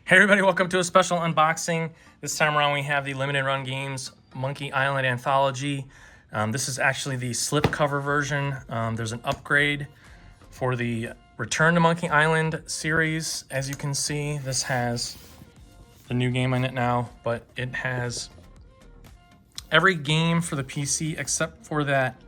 Hey everybody, welcome to a special unboxing. This time around we have the limited run games Monkey Island Anthology. This is actually the slipcover version. There's an upgrade for the Return to Monkey Island series. As you can see, this has the new game in it now, but it has every game for the PC except for that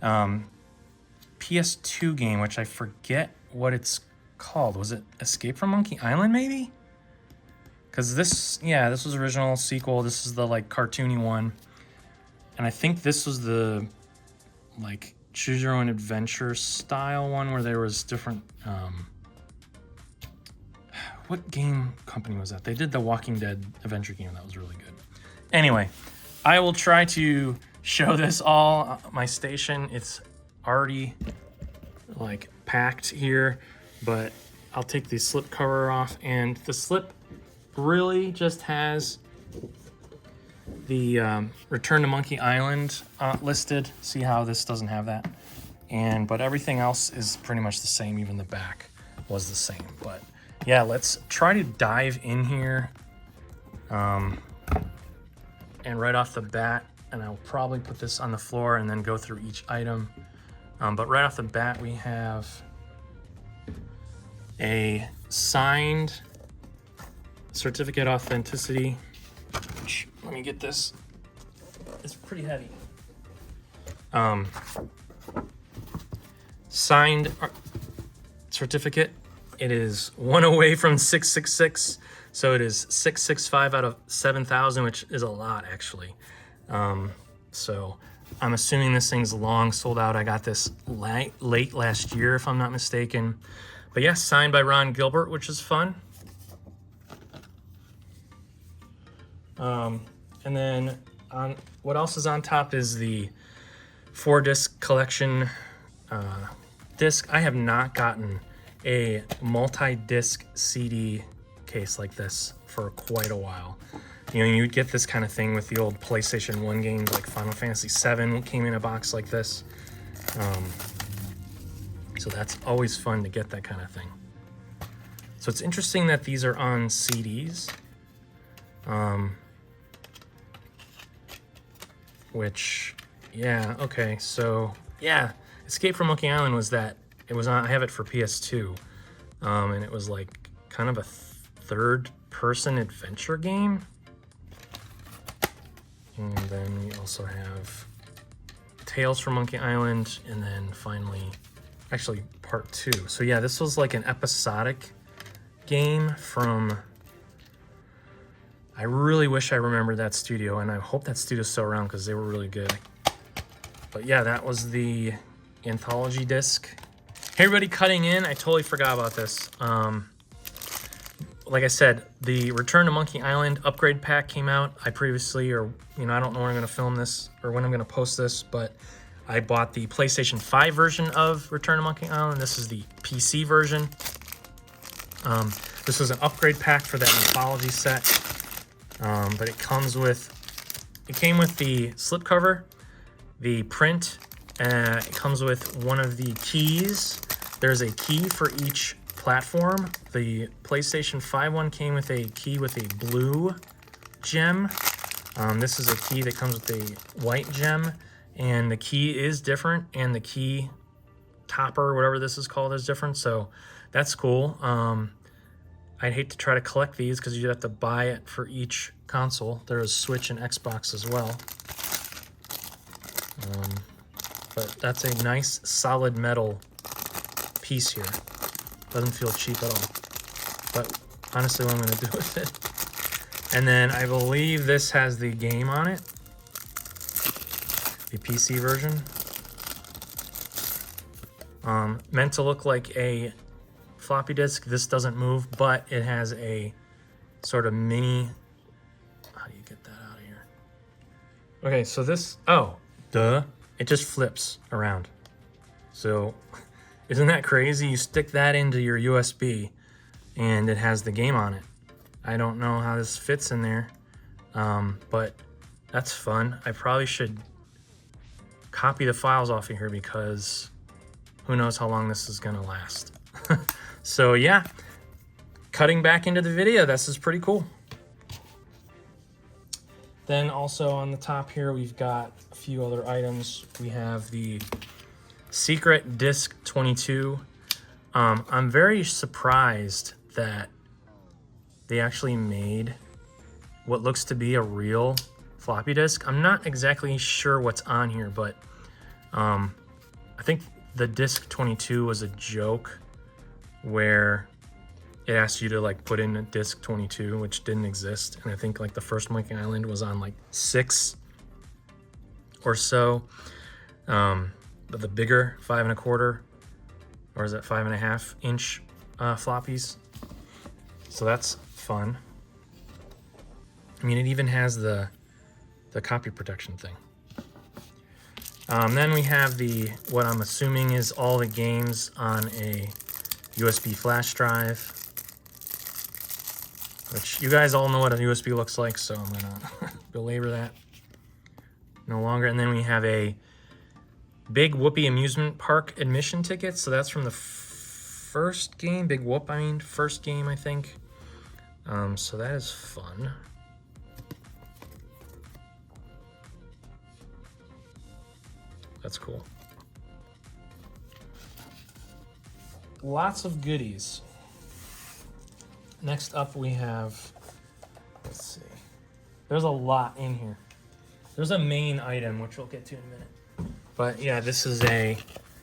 PS2 game, which I forget what it's called. Was it Escape from Monkey Island maybe? Because this was original sequel. This is the like cartoony one. And I think this was the like choose your own adventure style one where there was different, what game company was that? They did the Walking Dead adventure game. That was really good. Anyway, I will try to show this all my station. It's already like packed here, but I'll take the slip cover off, and the slip really just has the Return to Monkey Island listed. See how this doesn't have that? But everything else is pretty much the same. Even the back was the same. But yeah, let's try to dive in here. And right off the bat, and I'll probably put this on the floor and then go through each item. But right off the bat, we have a signed certificate authenticity. Let me get this. It's pretty heavy. Signed certificate. It is one away from 666, so it is 665 out of 7,000, which is a lot actually. So I'm assuming this thing's long sold out. I got this late last year, if I'm not mistaken. But yes, signed by Ron Gilbert, which is fun. And then on what else is on top is the 4-disc collection disc. I have not gotten a multi-disc CD case like this for quite a while. You know, you'd get this kind of thing with the old PlayStation 1 games like Final Fantasy VII came in a box like this. So that's always fun to get that kind of thing. So it's interesting that these are on CDs. Which, yeah, okay, so, yeah, Escape from Monkey Island was that, it was on, I have it for PS2, and it was like kind of a third-person adventure game. And then we also have Tales from Monkey Island, and then finally, actually, part 2. So yeah, this was like an episodic game from, I really wish I remembered that studio, and I hope that studio's still around because they were really good. But yeah, that was the anthology disc. Hey everybody, cutting in, I totally forgot about this. Like I said, the Return to Monkey Island upgrade pack came out. I previously, or I don't know when I'm gonna film this or when I'm gonna post this, but I bought the PlayStation 5 version of Return to Monkey Island. This is the PC version. This was an upgrade pack for that anthology set. But it came with the slipcover, the print, it comes with one of the keys. There's a key for each platform. The PlayStation 5 one came with a key with a blue gem. This is a key that comes with a white gem, and the key is different, and the key topper, whatever this is called, is different, so that's cool. I'd hate to try to collect these because you'd have to buy it for each console. There is Switch and Xbox as well. But that's a nice solid metal piece here. Doesn't feel cheap at all. But honestly, what I'm going to do with it. And then I believe this has the game on it. The PC version. Meant to look like a floppy disk. This doesn't move, but it has a sort of mini, how do you get that out of here? Okay, so this, oh, duh, it just flips around. So isn't that crazy? You stick that into your USB and it has the game on it. I don't know how this fits in there, but that's fun. I probably should copy the files off of here because who knows how long this is gonna last. So yeah, cutting back into the video. This is pretty cool. Then also on the top here, we've got a few other items. We have the Secret Disc 22. I'm very surprised that they actually made what looks to be a real floppy disk. I'm not exactly sure what's on here, but I think the Disc 22 was a joke where it asked you to like put in a Disc 22, which didn't exist. And I think like the first Monkey Island was on like 6 or so. But the bigger 5 1/4, or is it 5.5 inch floppies? So that's fun. I mean, it even has the copy protection thing. Then we have what I'm assuming is all the games on a USB flash drive, which you guys all know what a USB looks like, so I'm gonna belabor that no longer. And then we have a Big Whoopie amusement park admission ticket. So that's from the first game, Big Whoop, first game, I think. So that is fun. That's cool. Lots of goodies. Next up we have, let's see, there's a lot in here. There's a main item, which we'll get to in a minute. But yeah, this is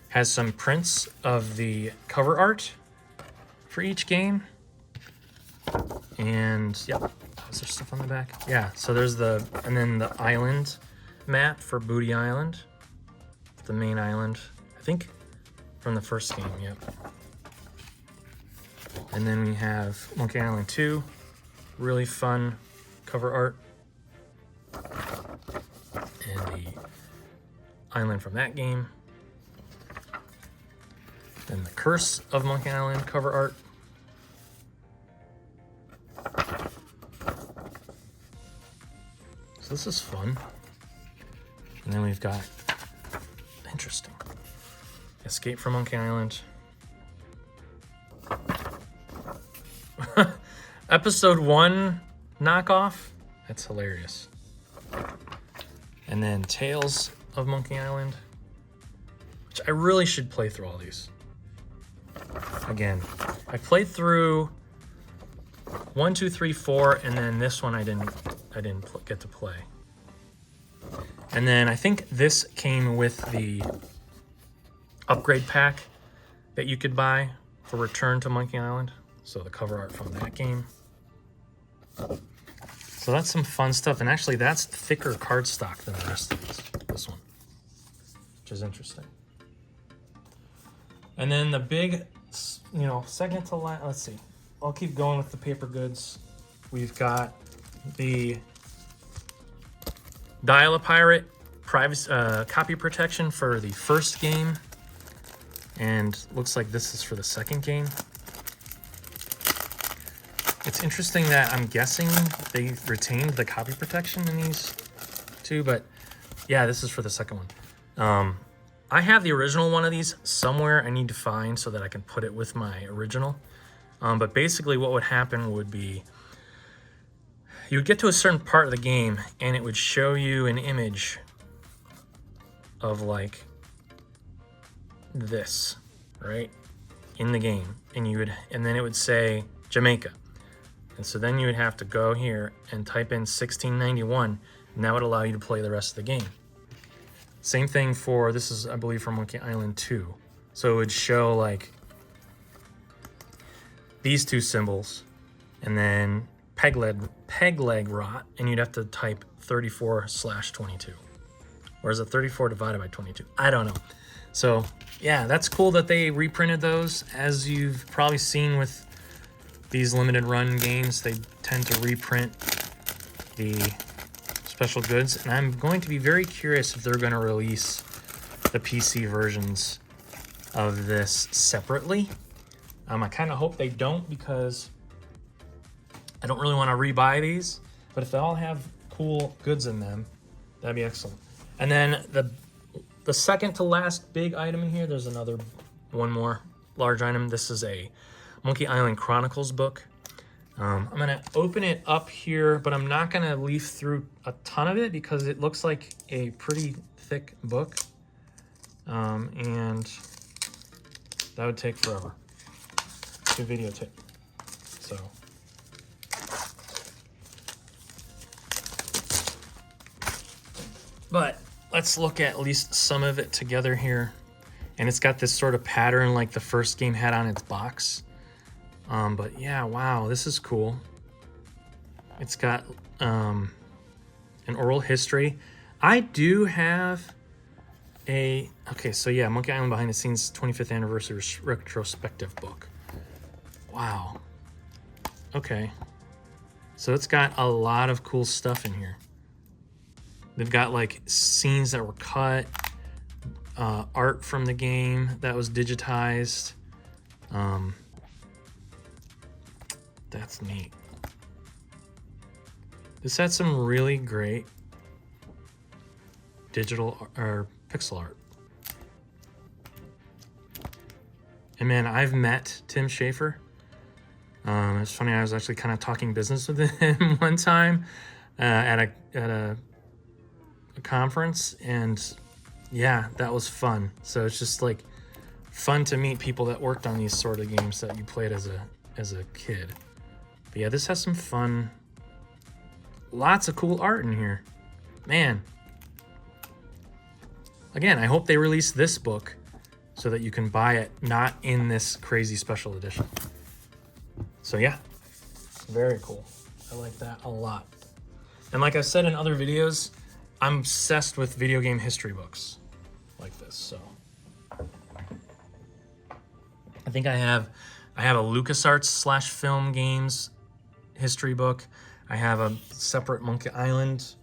has some prints of the cover art for each game. And yep, is there stuff on the back? Yeah, so there's and then the island map for Booty Island, the main island, I think from the first game, yep. And then we have Monkey Island 2, really fun cover art. And the island from that game. Then the Curse of Monkey Island cover art. So this is fun. And then we've got, interesting, Escape from Monkey Island. Episode 1 knockoff. That's hilarious. And then Tales of Monkey Island, which I really should play through all these. Again, I played through 1, 2, 3, 4, and then this one I didn't get to play. And then I think this came with the upgrade pack that you could buy for Return to Monkey Island. So the cover art from that game. So that's some fun stuff. And actually that's thicker cardstock than the rest of this one, which is interesting. And then the big, second to last, let's see. I'll keep going with the paper goods. We've got the Dial-A-Pirate privacy, copy protection for the first game. And looks like this is for the second game. It's interesting that I'm guessing they retained the copy protection in these two, but yeah, this is for the second one. I have the original one of these somewhere I need to find so that I can put it with my original. But basically what would happen would be you would get to a certain part of the game and it would show you an image of like this, right, in the game, and then it would say Jamaica. And so then you would have to go here and type in 1691, and that would allow you to play the rest of the game. Same thing for, this is, I believe, for Monkey Island 2. So it would show like these two symbols, and then peg leg rot, and you'd have to type 34/22. Or is it 34 divided by 22? I don't know. So yeah, that's cool that they reprinted those. As you've probably seen with these limited run games, they tend to reprint the special goods, and I'm going to be very curious if they're going to release the PC versions of this separately. I kind of hope they don't, because I don't really want to rebuy these, but if they all have cool goods in them, that'd be excellent. And then the second to last big item in here, there's one more large item. This is a Monkey Island Chronicles book. I'm gonna open it up here, but I'm not gonna leaf through a ton of it because it looks like a pretty thick book. And that would take forever to videotape. So. But let's look at least some of it together here. And it's got this sort of pattern like the first game had on its box. But yeah, wow, this is cool. It's got an oral history. I do have a, okay, so yeah, Monkey Island Behind the Scenes 25th Anniversary Retrospective book. Wow. Okay. So it's got a lot of cool stuff in here. They've got like scenes that were cut, art from the game that was digitized. That's neat. This had some really great digital or pixel art. And man, I've met Tim Schafer. It's funny, I was actually kind of talking business with him one time at a conference, and yeah, that was fun. So it's just like fun to meet people that worked on these sort of games that you played as a kid. But yeah, this has some fun, lots of cool art in here, man. Again, I hope they release this book so that you can buy it not in this crazy special edition. So yeah, very cool. I like that a lot. And like I said in other videos, I'm obsessed with video game history books like this. So I think I have a LucasArts / film games history book. I have a separate Monkey Island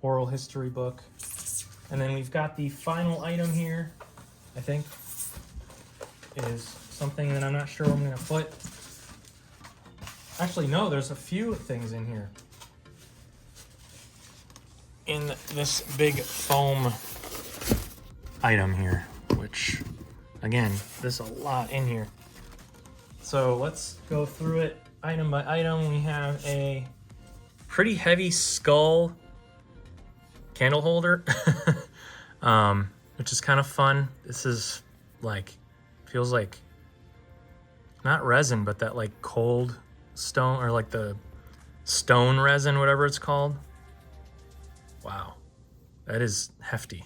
oral history book. And then we've got the final item here, I think, is something that I'm not sure I'm gonna put. Actually, no, there's a few things in here. In this big foam item here, which, again, there's a lot in here. So let's go through it item by item. We have a pretty heavy skull candle holder, which is kind of fun. This is like, feels like not resin, but that like cold stone, or like the stone resin, whatever it's called. Wow, that is hefty.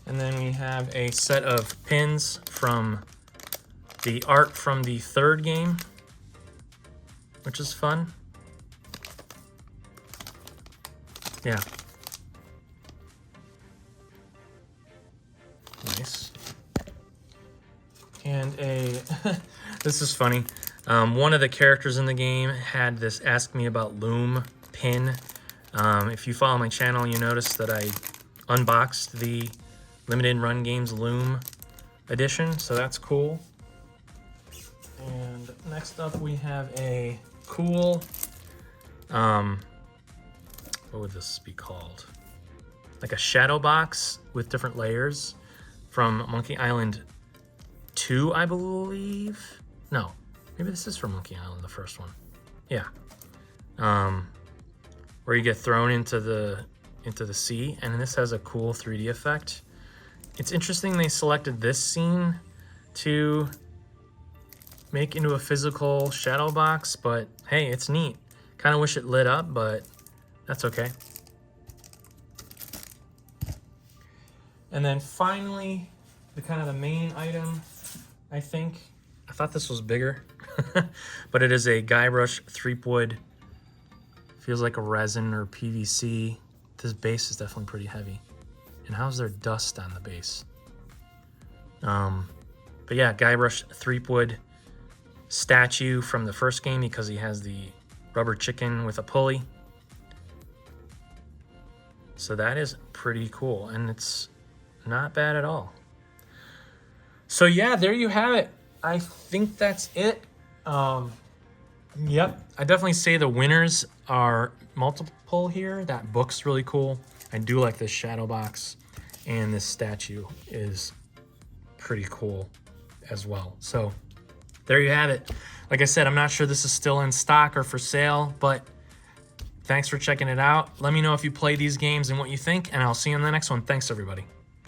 And then we have a set of pins from the art from the third game, which is fun. Yeah. Nice. And a, this is funny. One of the characters in the game had this Ask Me About Loom pin. If you follow my channel, you notice that I unboxed the Limited Run Games Loom edition, so that's cool. And next up we have a cool, what would this be called? Like a shadow box with different layers from Monkey Island 2, I believe. No, maybe this is from Monkey Island, the first one. Yeah. Where you get thrown into the sea, and this has a cool 3D effect. It's interesting they selected this scene to make into a physical shadow box, but hey, it's neat. Kind of wish it lit up, but that's okay. And then finally, the kind of the main item, I think. I thought this was bigger, but it is a Guybrush Threepwood. Feels like a resin or PVC. This base is definitely pretty heavy. And how's there dust on the base? But yeah, Guybrush Threepwood statue from the first game, because he has the rubber chicken with a pulley. So that is pretty cool, and it's not bad at all. So yeah, there you have it. I think that's it. Yep, I definitely say the winners are multiple here. That book's really cool. I do like this shadow box, and this statue is pretty cool as well. So there you have it. Like I said, I'm not sure this is still in stock or for sale, but thanks for checking it out. Let me know if you play these games and what you think, and I'll see you in the next one. Thanks, everybody.